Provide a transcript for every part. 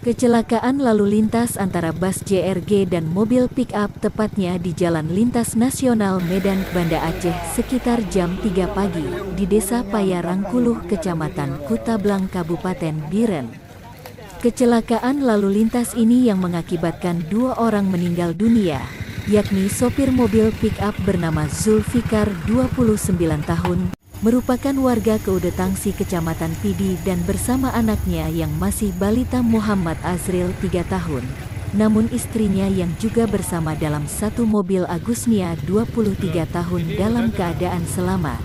Kecelakaan lalu lintas antara bus JRG dan mobil pick-up tepatnya di Jalan Lintas Nasional Medan, Banda Aceh sekitar jam 3 pagi di Desa Payarangkuluh, Kecamatan Kutablang, Kabupaten Biren. Kecelakaan lalu lintas ini yang mengakibatkan 2 orang meninggal dunia, yakni sopir mobil pick-up bernama Zulfikar 29 tahun, merupakan warga Keudetangsi Kecamatan Pidi dan bersama anaknya yang masih balita Muhammad Azril 3 tahun. Namun istrinya yang juga bersama dalam satu mobil Agusnia 23 tahun dalam keadaan selamat.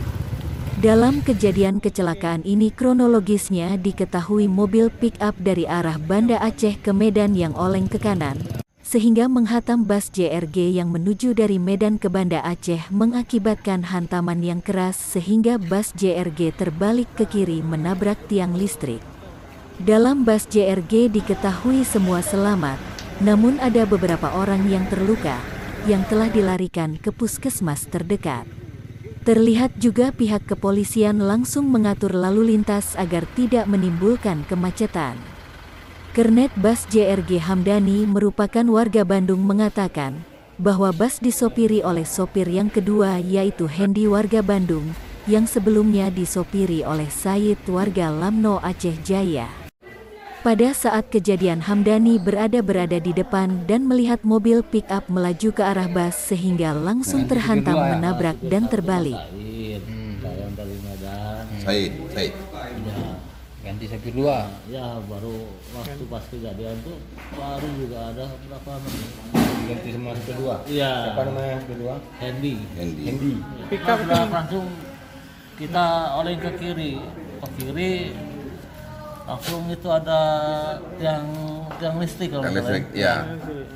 Dalam kejadian kecelakaan ini kronologisnya diketahui mobil pick-up dari arah Banda Aceh ke Medan yang oleng ke kanan, sehingga menghantam bus JRG yang menuju dari Medan ke Banda Aceh mengakibatkan hantaman yang keras sehingga bus JRG terbalik ke kiri menabrak tiang listrik. Dalam bus JRG diketahui semua selamat, namun ada beberapa orang yang terluka, yang telah dilarikan ke puskesmas terdekat. Terlihat juga pihak kepolisian langsung mengatur lalu lintas agar tidak menimbulkan kemacetan. Kernet bus JRG Hamdani merupakan warga Bandung mengatakan bahwa bus disopiri oleh sopir yang kedua yaitu Hendi warga Bandung yang sebelumnya disopiri oleh Said warga Lamno Aceh Jaya. Pada saat kejadian Hamdani berada di depan dan melihat mobil pick-up melaju ke arah bus sehingga langsung terhantam menabrak dan terbalik. Saya dari Medan. Said. Ya, ganti sopir dua. Ya, baru waktu pas kejadian tuh baru juga ada berapa menit. Ganti semua sopir dua. Iya. Siapa namanya sopir dua? Hendi. Pickup Langsung kita oleng ke kiri. Langsung itu ada yang listrik kalau Yang listrik, ya.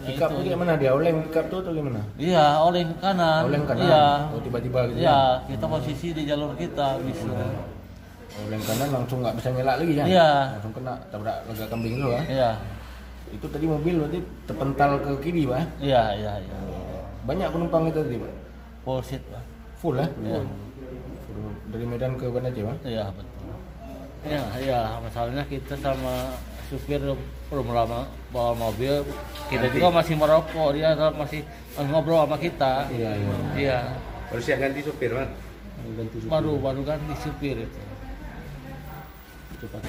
Pickup itu gimana dia? Oleng pickup tuh atau gimana? Iya, oleng kanan. Oleng kanan. Iya. Oh, tiba-tiba gitu. Iya, kita posisi di jalur kita bisa. Oleng kanan langsung nggak bisa nyelak lagi ya? Iya. Langsung kena tabrak lega kambing dulu ya. Iya. Itu tadi mobil berarti terpental ke kiri, Pak. Iya. Banyak penumpang itu tadi, Pak. Polsit, Pak. Full ya? Iya. Full. Dari Medan ke Banda Aceh, Pak. Iya, betul. Iya, masalahnya kita sama supir belum lama bawa mobil, kita juga masih merokok, dia masih ngobrol sama kita. Iya. Baru siap ganti sopir, Mas. Baru ganti supir itu. Cepat.